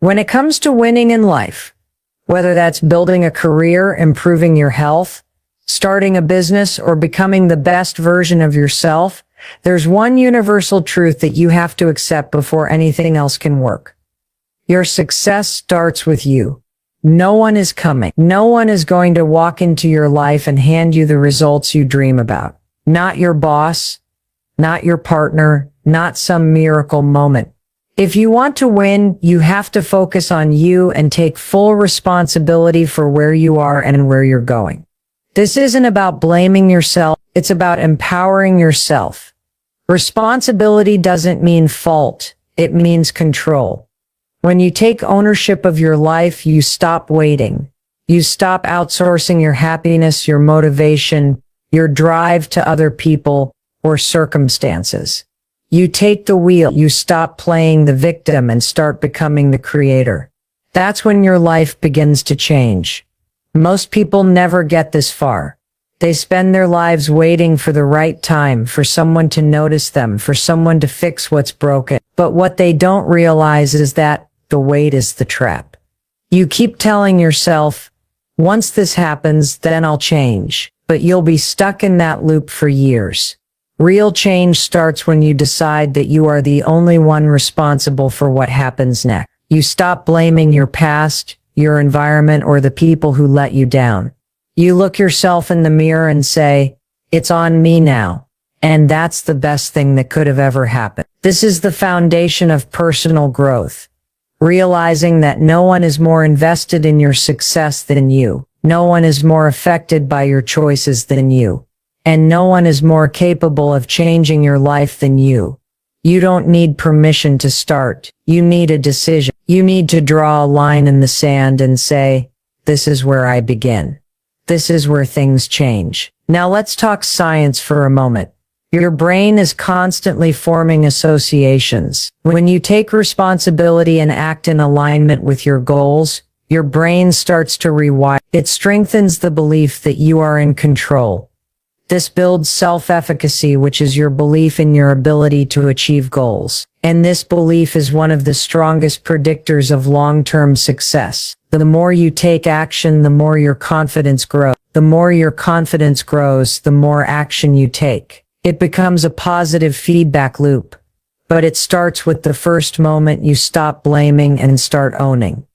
When it comes to winning in life, whether that's building a career, improving your health, starting a business, or becoming the best version of yourself, there's one universal truth that you have to accept before anything else can work. Your success starts with you. No one is coming. No one is going to walk into your life and hand you the results you dream about. Not your boss, not your partner, not some miracle moment. If you want to win, you have to focus on you and take full responsibility for where you are and where you're going. This isn't about blaming yourself. It's about empowering yourself. Responsibility doesn't mean fault. It means control. When you take ownership of your life, you stop waiting. You stop outsourcing your happiness, your motivation, your drive to other people or circumstances. You take the wheel. You stop playing the victim and start becoming the creator. That's when your life begins to change. Most people never get this far. They spend their lives waiting for the right time, for someone to notice them, for someone to fix what's broken. But what they don't realize is that the wait is the trap. You keep telling yourself, once this happens, then I'll change. But you'll be stuck in that loop for years. Real change starts when you decide that you are the only one responsible for what happens next. You stop blaming your past, your environment, or the people who let you down. You look yourself in the mirror and say, it's on me now. And that's the best thing that could have ever happened. This is the foundation of personal growth. Realizing that no one is more invested in your success than you. No one is more affected by your choices than you. And no one is more capable of changing your life than you. You don't need permission to start. You need a decision. You need to draw a line in the sand and say, this is where I begin. This is where things change. Now let's talk science for a moment. Your brain is constantly forming associations. When you take responsibility and act in alignment with your goals, your brain starts to rewire. It strengthens the belief that you are in control. This builds self-efficacy, which is your belief in your ability to achieve goals. And this belief is one of the strongest predictors of long-term success. The more you take action, the more your confidence grows. The more your confidence grows, the more action you take. It becomes a positive feedback loop. But it starts with the first moment you stop blaming and start owning.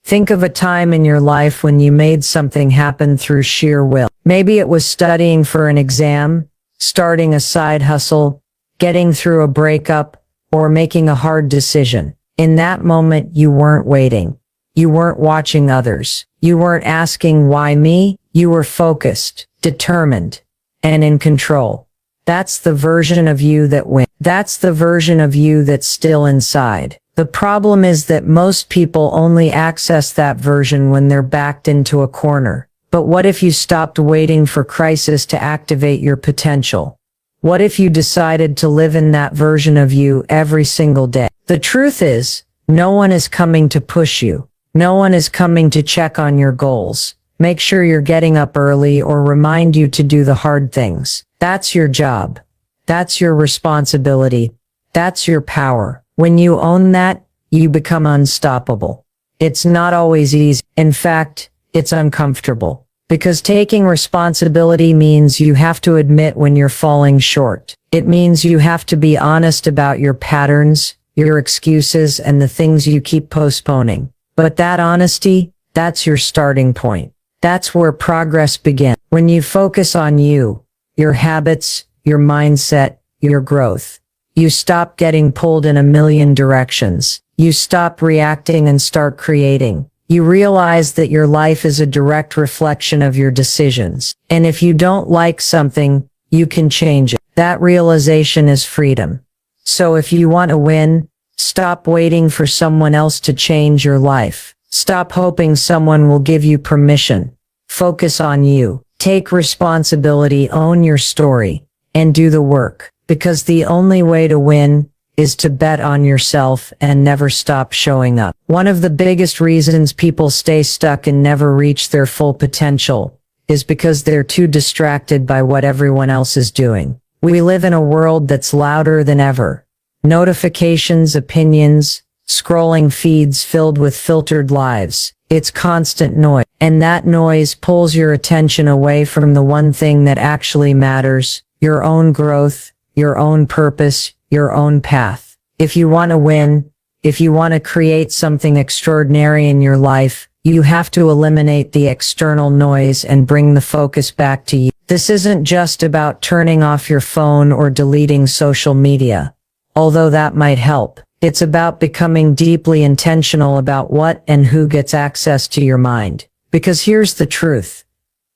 Think of a time in your life when you made something happen through sheer will. Maybe it was studying for an exam, starting a side hustle, getting through a breakup, or making a hard decision. In that moment, you weren't waiting. You weren't watching others. You weren't asking, why me? You were focused, determined, and in control. That's the version of you that wins. That's the version of you that's still inside. The problem is that most people only access that version when they're backed into a corner. But what if you stopped waiting for crisis to activate your potential? What if you decided to live in that version of you every single day? The truth is, no one is coming to push you. No one is coming to check on your goals, make sure you're getting up early, or remind you to do the hard things. That's your job. That's your responsibility. That's your power. When you own that, you become unstoppable. It's not always easy. In fact, it's uncomfortable. Because taking responsibility means you have to admit when you're falling short. It means you have to be honest about your patterns, your excuses, and the things you keep postponing. But that honesty, that's your starting point. That's where progress begins. When you focus on you, your habits, your mindset, your growth. You stop getting pulled in a million directions. You stop reacting and start creating. You realize that your life is a direct reflection of your decisions. And if you don't like something, you can change it. That realization is freedom. So if you want to win, stop waiting for someone else to change your life. Stop hoping someone will give you permission. Focus on you. Take responsibility, own your story, and do the work. Because the only way to win is to bet on yourself and never stop showing up. One of the biggest reasons people stay stuck and never reach their full potential is because they're too distracted by what everyone else is doing. We live in a world that's louder than ever. Notifications, opinions, scrolling feeds filled with filtered lives. It's constant noise, and that noise pulls your attention away from the one thing that actually matters, your own growth, your own purpose, your own path. If you want to win, if you want to create something extraordinary in your life, you have to eliminate the external noise and bring the focus back to you. This isn't just about turning off your phone or deleting social media, although that might help. It's about becoming deeply intentional about what and who gets access to your mind. Because here's the truth.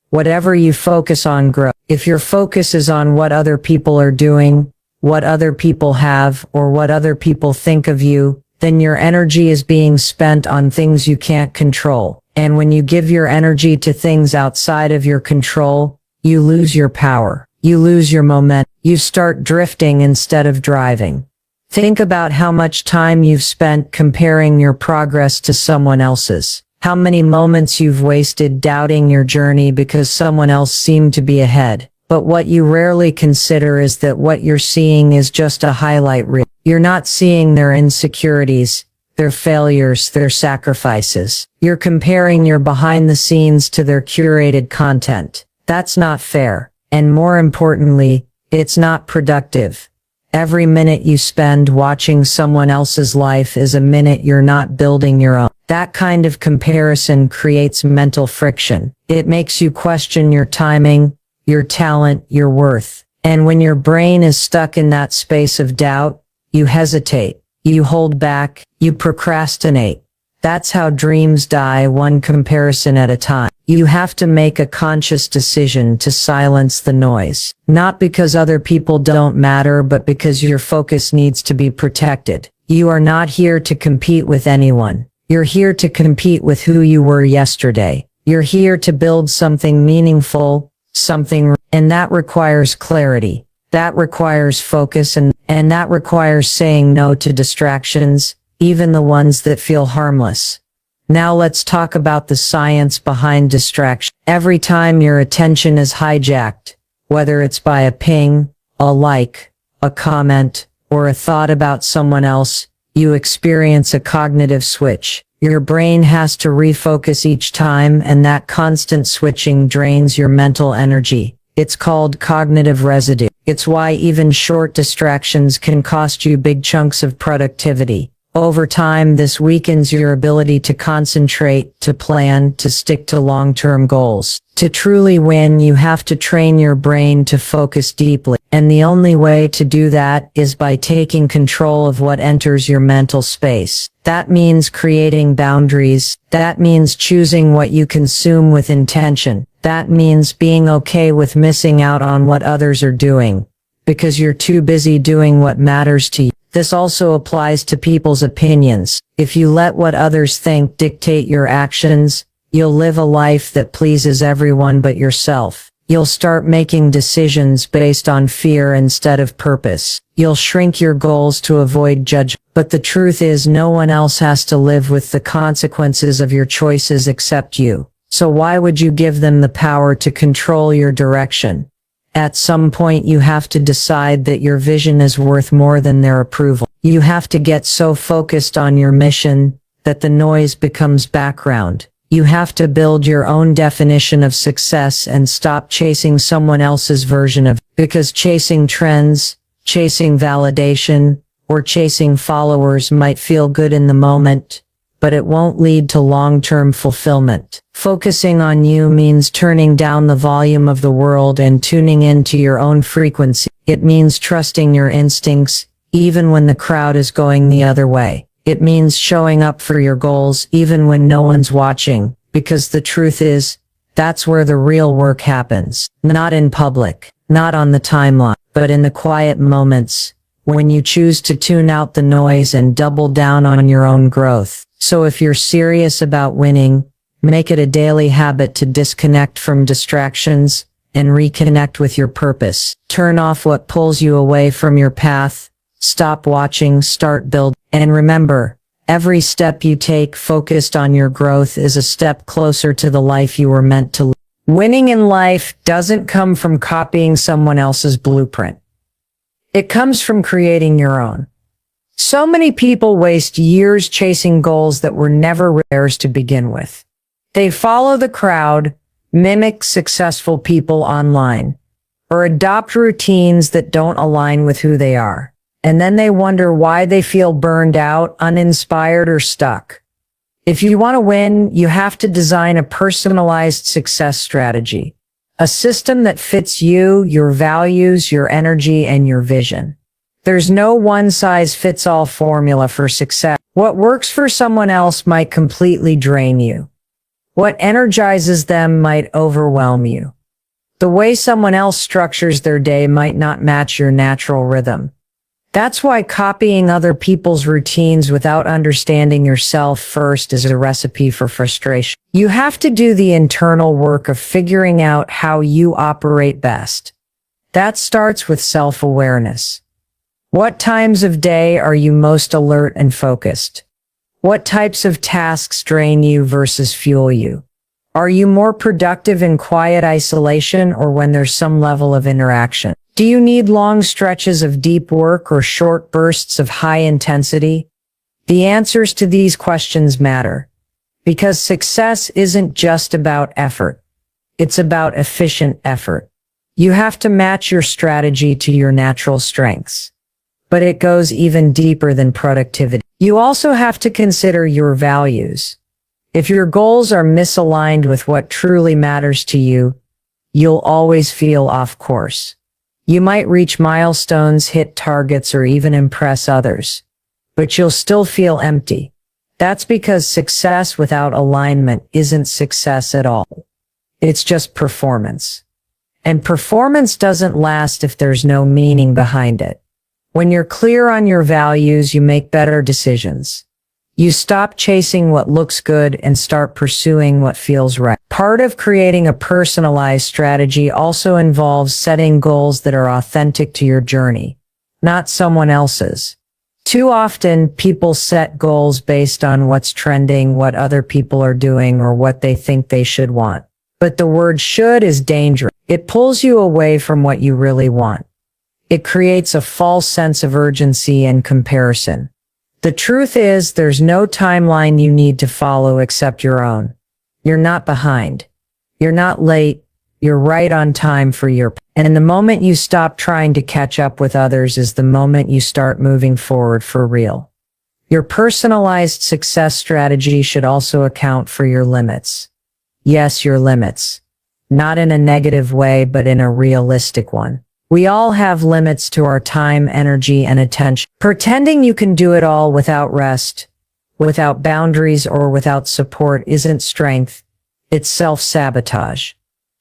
Whatever you focus on grows. If your focus is on what other people are doing, what other people have, or what other people think of you, then your energy is being spent on things you can't control. And when you give your energy to things outside of your control, you lose your power. You lose your momentum. You start drifting instead of driving. Think about how much time you've spent comparing your progress to someone else's. How many moments you've wasted doubting your journey because someone else seemed to be ahead. But what you rarely consider is that what you're seeing is just a highlight reel. You're not seeing their insecurities, their failures, their sacrifices. You're comparing your behind the scenes to their curated content. That's not fair. And more importantly, it's not productive. Every minute you spend watching someone else's life is a minute you're not building your own. That kind of comparison creates mental friction. It makes you question your timing, your talent, your worth. And when your brain is stuck in that space of doubt, you hesitate, you hold back, you procrastinate. That's how dreams die, one comparison at a time. You have to make a conscious decision to silence the noise. Not because other people don't matter, but because your focus needs to be protected. You are not here to compete with anyone. You're here to compete with who you were yesterday. You're here to build something meaningful, and that requires clarity. That requires focus, and that requires saying no to distractions, even the ones that feel harmless. Now let's talk about the science behind distraction. Every time your attention is hijacked, whether it's by a ping, a like, a comment, or a thought about someone else, you experience a cognitive switch. Your brain has to refocus each time, and that constant switching drains your mental energy. It's called cognitive residue. It's why even short distractions can cost you big chunks of productivity. Over time, this weakens your ability to concentrate, to plan, to stick to long-term goals. To truly win, you have to train your brain to focus deeply. And the only way to do that is by taking control of what enters your mental space. That means creating boundaries. That means choosing what you consume with intention. That means being okay with missing out on what others are doing, because you're too busy doing what matters to you. This also applies to people's opinions. If you let what others think dictate your actions, you'll live a life that pleases everyone but yourself. You'll start making decisions based on fear instead of purpose. You'll shrink your goals to avoid judgment. But the truth is, no one else has to live with the consequences of your choices except you. So why would you give them the power to control your direction? At some point you have to decide that your vision is worth more than their approval. You have to get so focused on your mission that the noise becomes background. You have to build your own definition of success and stop chasing someone else's version of it. Because chasing trends, chasing validation, or chasing followers might feel good in the moment, but it won't lead to long-term fulfillment. Focusing on you means turning down the volume of the world and tuning into your own frequency. It means trusting your instincts, even when the crowd is going the other way. It means showing up for your goals, even when no one's watching, because the truth is, that's where the real work happens. Not in public, not on the timeline, but in the quiet moments, when you choose to tune out the noise and double down on your own growth. So if you're serious about winning, make it a daily habit to disconnect from distractions and reconnect with your purpose. Turn off what pulls you away from your path. Stop watching, start building. And remember, every step you take focused on your growth is a step closer to the life you were meant to live. Winning in life doesn't come from copying someone else's blueprint. It comes from creating your own. So many people waste years chasing goals that were never theirs to begin with. They follow the crowd, mimic successful people online, or adopt routines that don't align with who they are. And then they wonder why they feel burned out, uninspired, or stuck. If you want to win, you have to design a personalized success strategy, a system that fits you, your values, your energy, and your vision. There's no one-size-fits-all formula for success. What works for someone else might completely drain you. What energizes them might overwhelm you. The way someone else structures their day might not match your natural rhythm. That's why copying other people's routines without understanding yourself first is a recipe for frustration. You have to do the internal work of figuring out how you operate best. That starts with self-awareness. What times of day are you most alert and focused? What types of tasks drain you versus fuel you? Are you more productive in quiet isolation or when there's some level of interaction? Do you need long stretches of deep work or short bursts of high intensity? The answers to these questions matter, because success isn't just about effort. It's about efficient effort. You have to match your strategy to your natural strengths. But it goes even deeper than productivity. You also have to consider your values. If your goals are misaligned with what truly matters to you, you'll always feel off course. You might reach milestones, hit targets, or even impress others, but you'll still feel empty. That's because success without alignment isn't success at all. It's just performance. And performance doesn't last if there's no meaning behind it. When you're clear on your values, you make better decisions. You stop chasing what looks good and start pursuing what feels right. Part of creating a personalized strategy also involves setting goals that are authentic to your journey, not someone else's. Too often, people set goals based on what's trending, what other people are doing, or what they think they should want. But the word should is dangerous. It pulls you away from what you really want. It creates a false sense of urgency and comparison. The truth is, there's no timeline you need to follow except your own. You're not behind. You're not late. You're right on time for your path. And the moment you stop trying to catch up with others is the moment you start moving forward for real. Your personalized success strategy should also account for your limits. Yes, your limits. Not in a negative way, but in a realistic one. We all have limits to our time, energy, and attention. Pretending you can do it all without rest, without boundaries, or without support isn't strength. It's self-sabotage.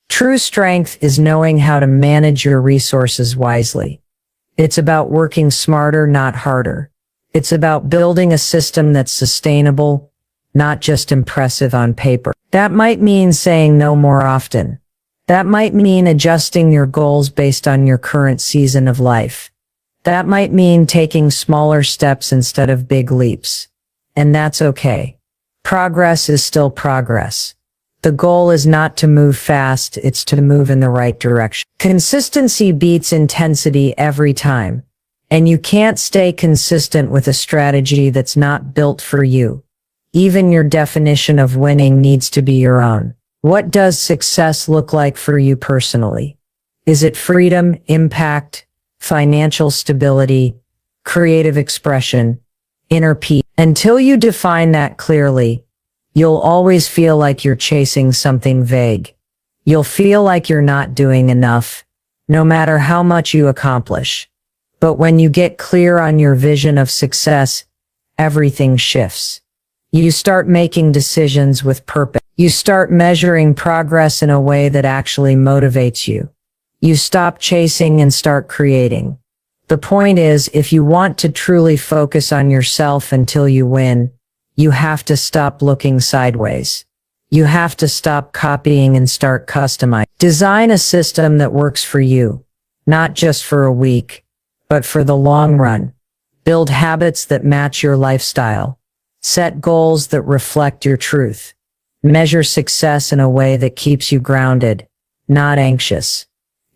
True strength is knowing how to manage your resources wisely. It's about working smarter, not harder. It's about building a system that's sustainable, not just impressive on paper. That might mean saying no more often. That might mean adjusting your goals based on your current season of life. That might mean taking smaller steps instead of big leaps. And that's okay. Progress is still progress. The goal is not to move fast, it's to move in the right direction. Consistency beats intensity every time. And you can't stay consistent with a strategy that's not built for you. Even your definition of winning needs to be your own. What does success look like for you personally? Is it freedom, impact, financial stability, creative expression, inner peace? Until you define that clearly, you'll always feel like you're chasing something vague. You'll feel like you're not doing enough, no matter how much you accomplish. But when you get clear on your vision of success, everything shifts. You start making decisions with purpose. You start measuring progress in a way that actually motivates you. You stop chasing and start creating. The point is, if you want to truly focus on yourself until you win, you have to stop looking sideways. You have to stop copying and start customizing. Design a system that works for you, not just for a week, but for the long run. Build habits that match your lifestyle. Set goals that reflect your truth. Measure success in a way that keeps you grounded, not anxious.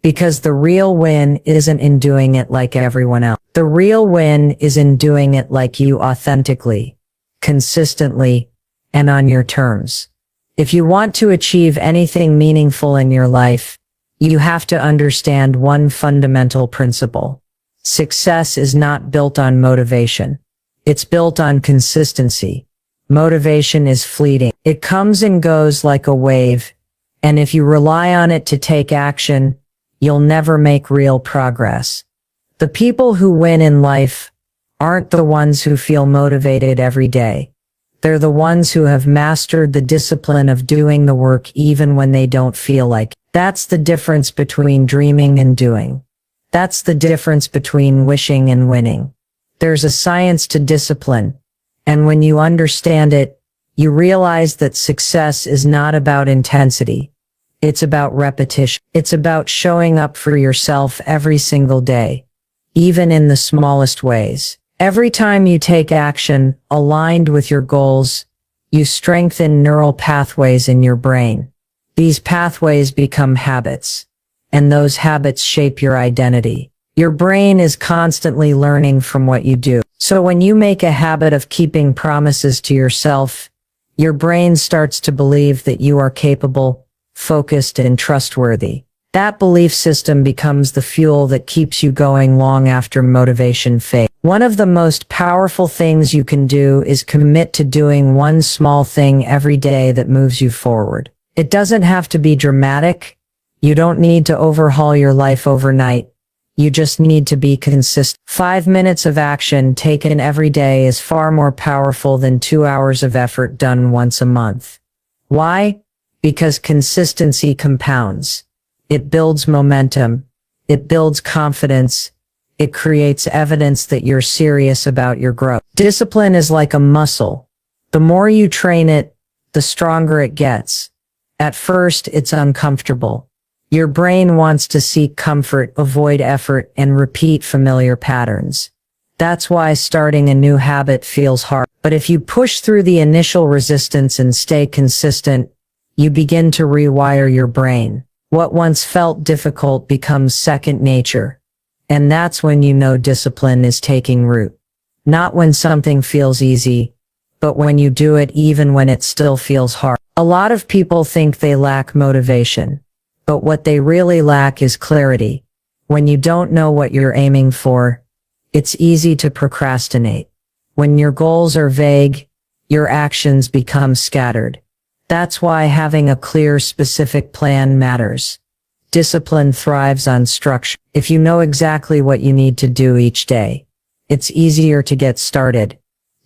Because the real win isn't in doing it like everyone else. The real win is in doing it like you authentically, consistently, and on your terms. If you want to achieve anything meaningful in your life, you have to understand one fundamental principle. Success is not built on motivation. It's built on consistency. Motivation is fleeting. It comes and goes like a wave, and if you rely on it to take action, you'll never make real progress. The people who win in life aren't the ones who feel motivated every day. They're the ones who have mastered the discipline of doing the work even when they don't feel like it. That's the difference between dreaming and doing. That's the difference between wishing and winning. There's a science to discipline, and when you understand it, you realize that success is not about intensity. It's about repetition. It's about showing up for yourself every single day, even in the smallest ways. Every time you take action aligned with your goals, you strengthen neural pathways in your brain. These pathways become habits, and those habits shape your identity. Your brain is constantly learning from what you do. So when you make a habit of keeping promises to yourself, your brain starts to believe that you are capable, focused, and trustworthy. That belief system becomes the fuel that keeps you going long after motivation fades. One of the most powerful things you can do is commit to doing one small thing every day that moves you forward. It doesn't have to be dramatic. You don't need to overhaul your life overnight. You just need to be consistent. 5 minutes of action taken every day is far more powerful than 2 hours of effort done once a month. Why? Because consistency compounds. It builds momentum. It builds confidence. It creates evidence that you're serious about your growth. Discipline is like a muscle. The more you train it, the stronger it gets. At first, it's uncomfortable. Your brain wants to seek comfort, avoid effort, and repeat familiar patterns. That's why starting a new habit feels hard. But if you push through the initial resistance and stay consistent, you begin to rewire your brain. What once felt difficult becomes second nature. And that's when you know discipline is taking root. Not when something feels easy, but when you do it even when it still feels hard. A lot of people think they lack motivation, but what they really lack is clarity. When you don't know what you're aiming for, it's easy to procrastinate. When your goals are vague, your actions become scattered. That's why having a clear, specific plan matters. Discipline thrives on structure. If you know exactly what you need to do each day, it's easier to get started.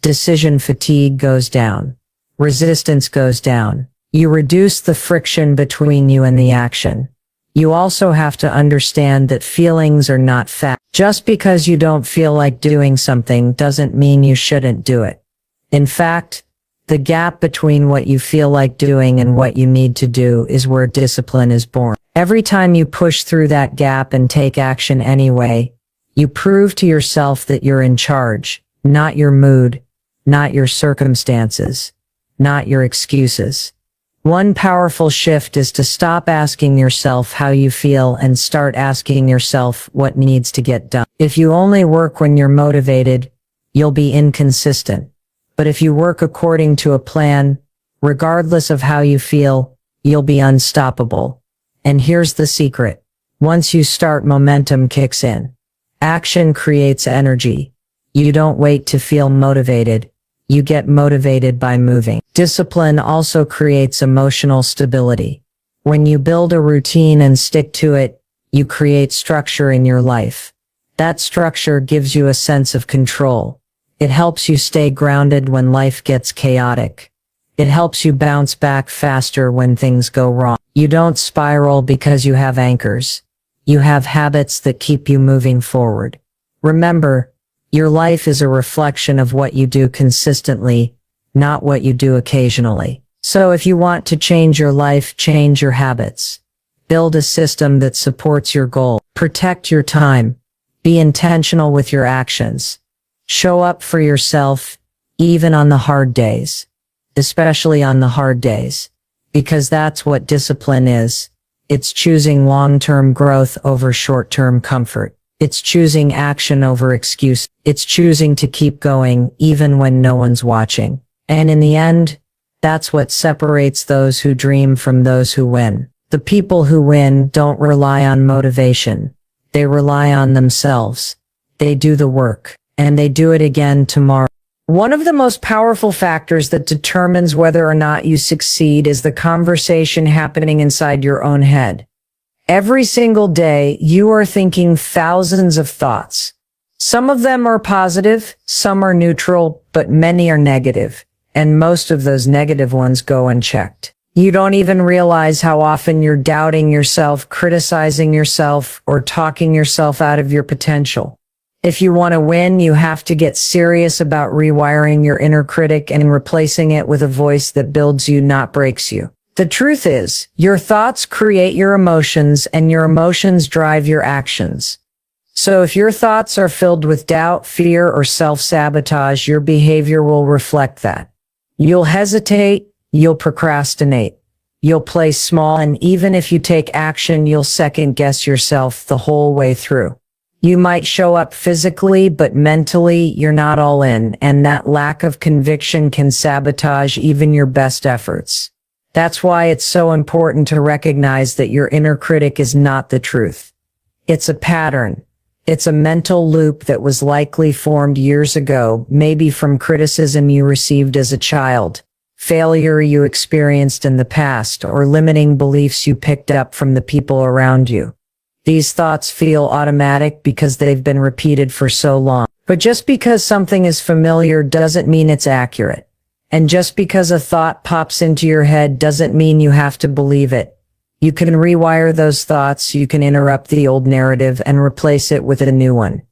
Decision fatigue goes down. Resistance goes down. You reduce the friction between you and the action. You also have to understand that feelings are not fact. Just because you don't feel like doing something doesn't mean you shouldn't do it. In fact, the gap between what you feel like doing and what you need to do is where discipline is born. Every time you push through that gap and take action anyway, you prove to yourself that you're in charge, not your mood, not your circumstances, not your excuses. One powerful shift is to stop asking yourself how you feel and start asking yourself what needs to get done. If you only work when you're motivated, you'll be inconsistent. But if you work according to a plan, regardless of how you feel, you'll be unstoppable. And here's the secret. Once you start, momentum kicks in. Action creates energy. You don't wait to feel motivated. You get motivated by moving. Discipline also creates emotional stability. When you build a routine and stick to it, you create structure in your life. That structure gives you a sense of control. It helps you stay grounded when life gets chaotic. It helps you bounce back faster when things go wrong. You don't spiral because you have anchors. You have habits that keep you moving forward. Remember, your life is a reflection of what you do consistently, not what you do occasionally. So if you want to change your life, change your habits. Build a system that supports your goal. Protect your time. Be intentional with your actions. Show up for yourself, even on the hard days. Especially on the hard days. Because that's what discipline is. It's choosing long-term growth over short-term comfort. It's choosing action over excuse. It's choosing to keep going even when no one's watching. And in the end, that's what separates those who dream from those who win. The people who win don't rely on motivation. They rely on themselves. They do the work, and they do it again tomorrow. One of the most powerful factors that determines whether or not you succeed is the conversation happening inside your own head. Every single day, you are thinking thousands of thoughts. Some of them are positive, some are neutral, but many are negative, and most of those negative ones go unchecked. You don't even realize how often you're doubting yourself, criticizing yourself, or talking yourself out of your potential. If you want to win, you have to get serious about rewiring your inner critic and replacing it with a voice that builds you, not breaks you. The truth is, your thoughts create your emotions, and your emotions drive your actions. So if your thoughts are filled with doubt, fear, or self-sabotage, your behavior will reflect that. You'll hesitate, you'll procrastinate, you'll play small, and even if you take action, you'll second-guess yourself the whole way through. You might show up physically, but mentally, you're not all in, and that lack of conviction can sabotage even your best efforts. That's why it's so important to recognize that your inner critic is not the truth. It's a pattern. It's a mental loop that was likely formed years ago, maybe from criticism you received as a child, failure you experienced in the past, or limiting beliefs you picked up from the people around you. These thoughts feel automatic because they've been repeated for so long. But just because something is familiar doesn't mean it's accurate. And just because a thought pops into your head doesn't mean you have to believe it. You can rewire those thoughts, you can interrupt the old narrative and replace it with a new one.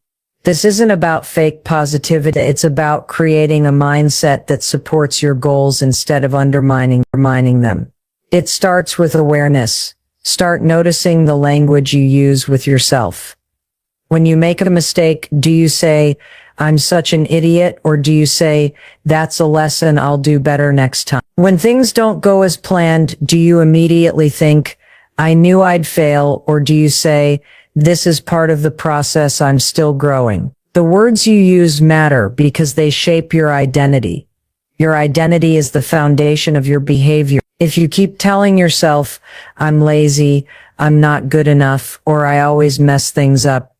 This isn't about fake positivity, it's about creating a mindset that supports your goals instead of undermining them. It starts with awareness. Start noticing the language you use with yourself. When you make a mistake, do you say, "I'm such an idiot," or do you say, "That's a lesson, I'll do better next time"? When things don't go as planned, do you immediately think, "I knew I'd fail," or do you say, "This is part of the process, I'm still growing"? The words you use matter because they shape your identity. Your identity is the foundation of your behavior. If you keep telling yourself, "I'm lazy, I'm not good enough," or "I always mess things up,"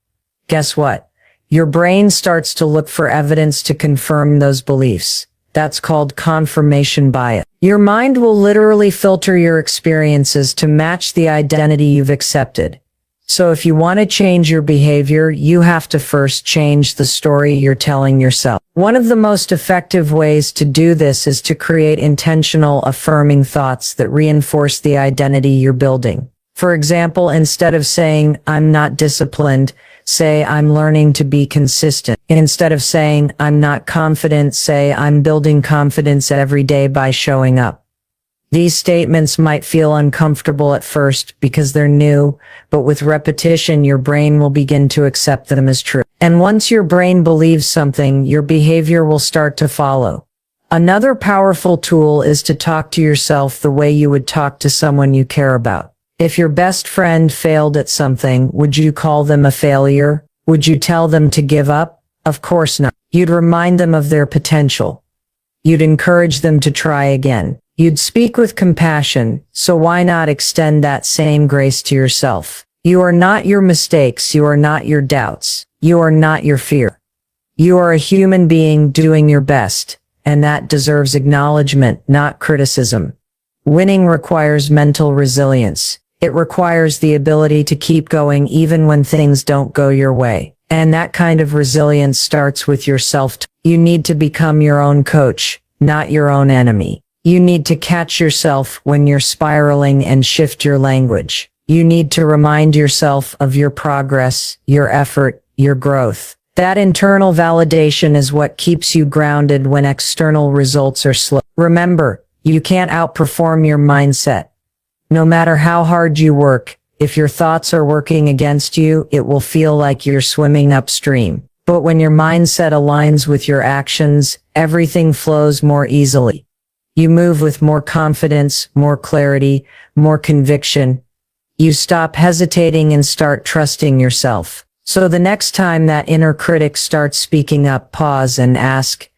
guess what? Your brain starts to look for evidence to confirm those beliefs. That's called confirmation bias. Your mind will literally filter your experiences to match the identity you've accepted. So if you want to change your behavior, you have to first change the story you're telling yourself. One of the most effective ways to do this is to create intentional, affirming thoughts that reinforce the identity you're building. For example, instead of saying, "I'm not disciplined," say, "I'm learning to be consistent." Instead of saying, "I'm not confident," say, "I'm building confidence every day by showing up." These statements might feel uncomfortable at first because they're new, but with repetition, your brain will begin to accept them as true. And once your brain believes something, your behavior will start to follow. Another powerful tool is to talk to yourself the way you would talk to someone you care about. If your best friend failed at something, would you call them a failure? Would you tell them to give up? Of course not. You'd remind them of their potential. You'd encourage them to try again. You'd speak with compassion, so why not extend that same grace to yourself? You are not your mistakes, you are not your doubts, you are not your fear. You are a human being doing your best, and that deserves acknowledgement, not criticism. Winning requires mental resilience. It requires the ability to keep going even when things don't go your way. And that kind of resilience starts with yourself. You need to become your own coach, not your own enemy. You need to catch yourself when you're spiraling and shift your language. You need to remind yourself of your progress, your effort, your growth. That internal validation is what keeps you grounded when external results are slow. Remember, you can't outperform your mindset. No matter how hard you work, if your thoughts are working against you, it will feel like you're swimming upstream. But when your mindset aligns with your actions, everything flows more easily. You move with more confidence, more clarity, more conviction. You stop hesitating and start trusting yourself. So the next time that inner critic starts speaking up, pause and ask,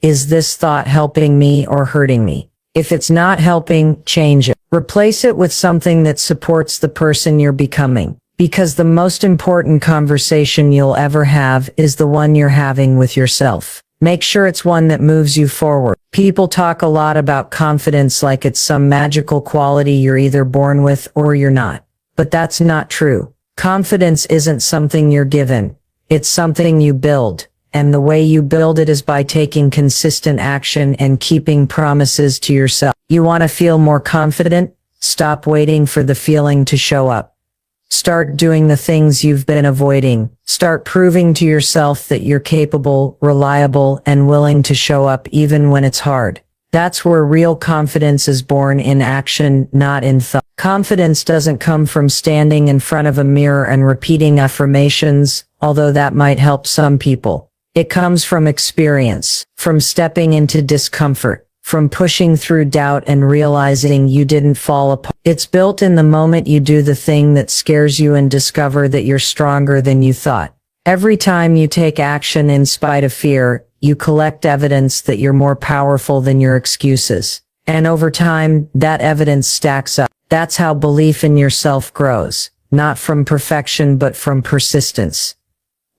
is this thought helping me or hurting me? If it's not helping, change it. Replace it with something that supports the person you're becoming. Because the most important conversation you'll ever have is the one you're having with yourself. Make sure it's one that moves you forward. People talk a lot about confidence like it's some magical quality you're either born with or you're not. But that's not true. Confidence isn't something you're given. It's something you build. And the way you build it is by taking consistent action and keeping promises to yourself. You want to feel more confident? Stop waiting for the feeling to show up. Start doing the things you've been avoiding. Start proving to yourself that you're capable, reliable, and willing to show up even when it's hard. That's where real confidence is born, in action, not in thought. Confidence doesn't come from standing in front of a mirror and repeating affirmations, although that might help some people. It comes from experience, from stepping into discomfort, from pushing through doubt and realizing you didn't fall apart. It's built in the moment you do the thing that scares you and discover that you're stronger than you thought. Every time you take action in spite of fear, you collect evidence that you're more powerful than your excuses. And over time, that evidence stacks up. That's how belief in yourself grows, not from perfection but from persistence.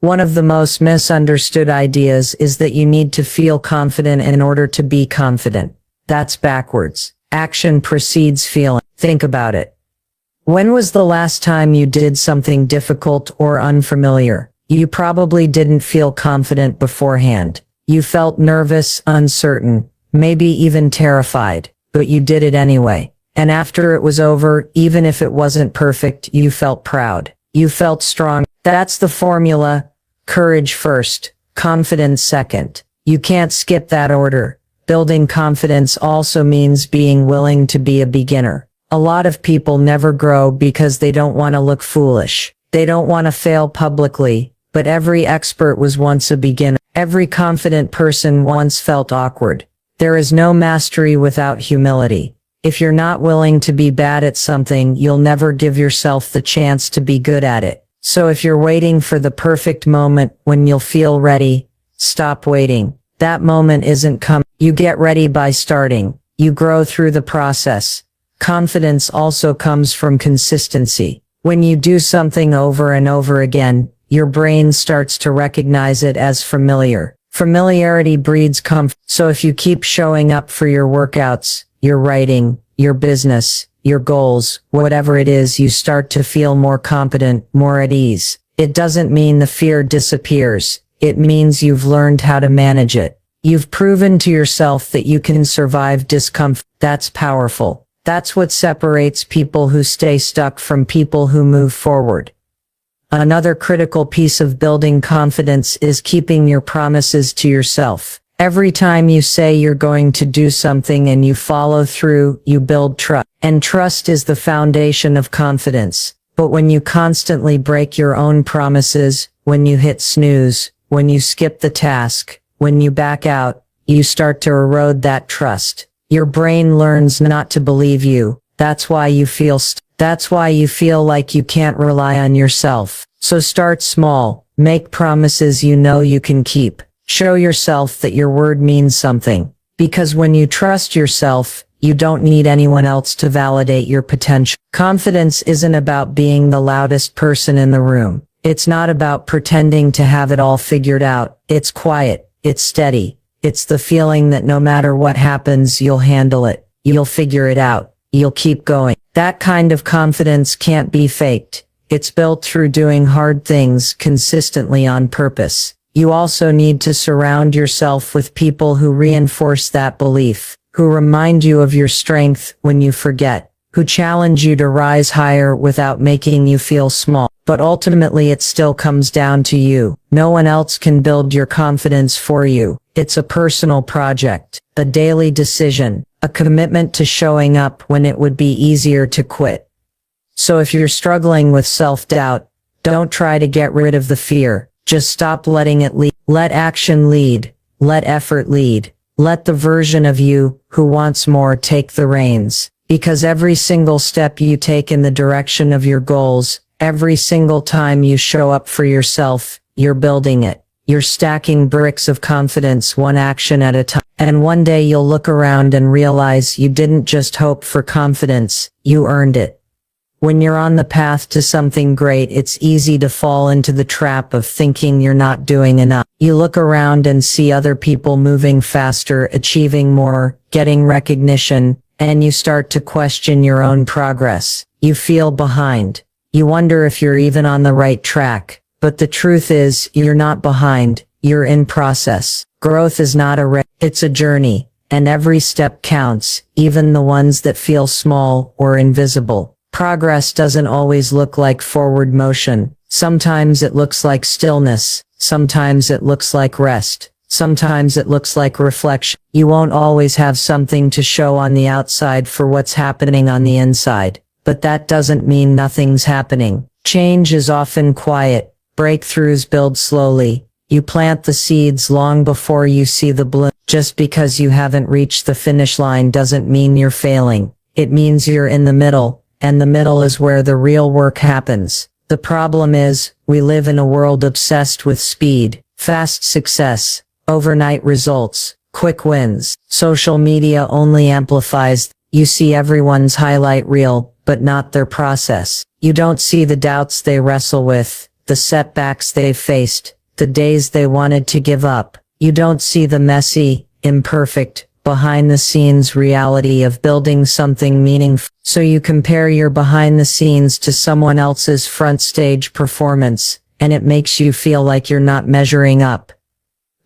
One of the most misunderstood ideas is that you need to feel confident in order to be confident. That's backwards. Action precedes feeling. Think about it. When was the last time you did something difficult or unfamiliar? You probably didn't feel confident beforehand. You felt nervous, uncertain, maybe even terrified, but you did it anyway. And after it was over, even if it wasn't perfect, you felt proud. You felt strong. That's the formula. Courage first, confidence second. You can't skip that order. Building confidence also means being willing to be a beginner. A lot of people never grow because they don't want to look foolish. They don't want to fail publicly, but every expert was once a beginner. Every confident person once felt awkward. There is no mastery without humility. If you're not willing to be bad at something, you'll never give yourself the chance to be good at it. So if you're waiting for the perfect moment when you'll feel ready, stop waiting. That moment isn't coming. You get ready by starting. You grow through the process. Confidence also comes from consistency. When you do something over and over again, your brain starts to recognize it as familiar. Familiarity breeds comfort. So if you keep showing up for your workouts, your writing, your business, your goals, whatever it is, you start to feel more competent, more at ease. It doesn't mean the fear disappears. It means you've learned how to manage it. You've proven to yourself that you can survive discomfort. That's powerful. That's what separates people who stay stuck from people who move forward. Another critical piece of building confidence is keeping your promises to yourself. Every time you say you're going to do something and you follow through, you build trust. And trust is the foundation of confidence. But when you constantly break your own promises, when you hit snooze, when you skip the task, when you back out, you start to erode that trust. Your brain learns not to believe you. That's why you feel like you can't rely on yourself. So start small. Make promises you know you can keep. Show yourself that your word means something. Because when you trust yourself, you don't need anyone else to validate your potential. Confidence isn't about being the loudest person in the room. It's not about pretending to have it all figured out. It's quiet. It's steady. It's the feeling that no matter what happens, you'll handle it. You'll figure it out. You'll keep going. That kind of confidence can't be faked. It's built through doing hard things consistently on purpose. You also need to surround yourself with people who reinforce that belief, who remind you of your strength when you forget, who challenge you to rise higher without making you feel small. But ultimately it still comes down to you. No one else can build your confidence for you. It's a personal project, a daily decision, a commitment to showing up when it would be easier to quit. So if you're struggling with self-doubt, don't try to get rid of the fear. Just stop letting it lead. Let action lead. Let effort lead. Let the version of you who wants more take the reins. Because every single step you take in the direction of your goals, every single time you show up for yourself, you're building it. You're stacking bricks of confidence one action at a time. And one day you'll look around and realize you didn't just hope for confidence, you earned it. When you're on the path to something great, it's easy to fall into the trap of thinking you're not doing enough. You look around and see other people moving faster, achieving more, getting recognition, and you start to question your own progress. You feel behind. You wonder if you're even on the right track. But the truth is, you're not behind, you're in process. Growth is not a race, it's a journey, and every step counts, even the ones that feel small or invisible. Progress doesn't always look like forward motion. Sometimes it looks like stillness. Sometimes it looks like rest. Sometimes it looks like reflection. You won't always have something to show on the outside for what's happening on the inside. But that doesn't mean nothing's happening. Change is often quiet. Breakthroughs build slowly. You plant the seeds long before you see the bloom. Just because you haven't reached the finish line doesn't mean you're failing. It means you're in the middle. And the middle is where the real work happens. The problem is, we live in a world obsessed with speed, fast success, overnight results, quick wins. Social media only amplifies. You see everyone's highlight reel, but not their process. You don't see the doubts they wrestle with, the setbacks they've faced, the days they wanted to give up. You don't see the messy, imperfect, behind-the-scenes reality of building something meaningful. So you compare your behind-the-scenes to someone else's front-stage performance, and it makes you feel like you're not measuring up.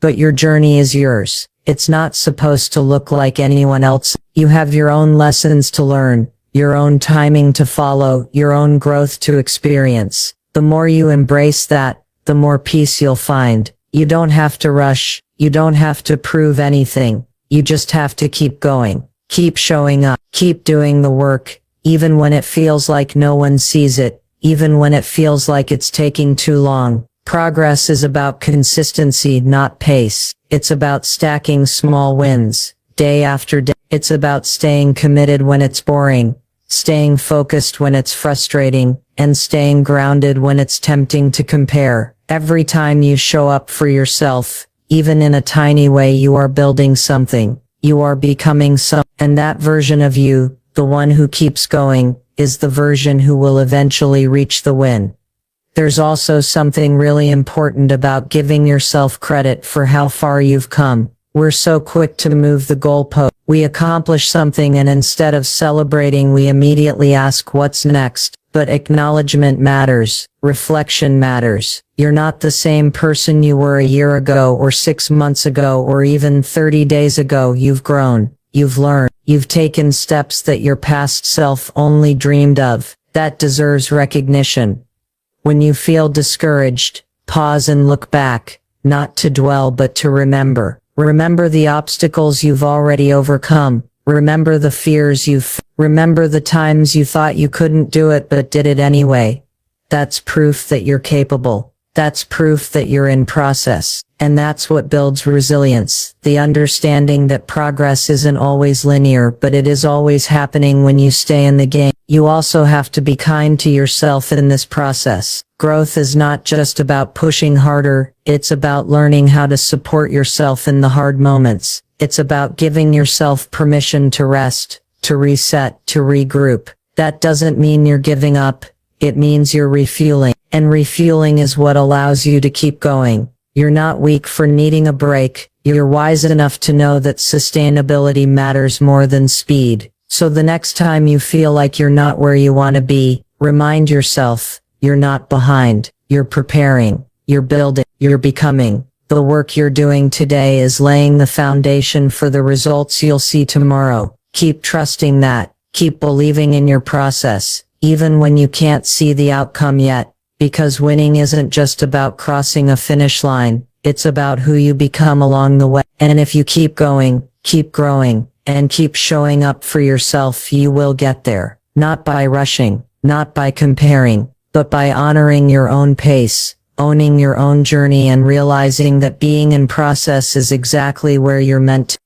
But your journey is yours. It's not supposed to look like anyone else. You have your own lessons to learn, your own timing to follow, your own growth to experience. The more you embrace that, the more peace you'll find. You don't have to rush. You don't have to prove anything. You just have to keep going, keep showing up, keep doing the work, even when it feels like no one sees it, even when it feels like it's taking too long. Progress is about consistency, not pace. It's about stacking small wins, day after day. It's about staying committed when it's boring, staying focused when it's frustrating, and staying grounded when it's tempting to compare. Every time you show up for yourself, even in a tiny way, you are building something. You are becoming some, and that version of you, the one who keeps going, is the version who will eventually reach the win. There's also something really important about giving yourself credit for how far you've come. We're so quick to move the goalpost. We accomplish something and instead of celebrating, we immediately ask what's next. But acknowledgement matters. Reflection matters. You're not the same person you were a year ago or 6 months ago or even 30 days ago. You've grown. You've learned. You've taken steps that your past self only dreamed of. That deserves recognition. When you feel discouraged, pause and look back, not to dwell but to remember. Remember the obstacles you've already overcome. Remember the fears remember the times you thought you couldn't do it but did it anyway. That's proof that you're capable. That's proof that you're in process. And that's what builds resilience. The understanding that progress isn't always linear, but it is always happening when you stay in the game. You also have to be kind to yourself in this process. Growth is not just about pushing harder, it's about learning how to support yourself in the hard moments. It's about giving yourself permission to rest, to reset, to regroup. That doesn't mean you're giving up, it means you're refueling. And refueling is what allows you to keep going. You're not weak for needing a break, you're wise enough to know that sustainability matters more than speed. So the next time you feel like you're not where you want to be, remind yourself, you're not behind, you're preparing, you're building, you're becoming. The work you're doing today is laying the foundation for the results you'll see tomorrow. Keep trusting that, keep believing in your process, even when you can't see the outcome yet, because winning isn't just about crossing a finish line, it's about who you become along the way. And if you keep going, keep growing, and keep showing up for yourself, you will get there. Not by rushing, not by comparing, but by honoring your own pace, owning your own journey and realizing that being in process is exactly where you're meant to.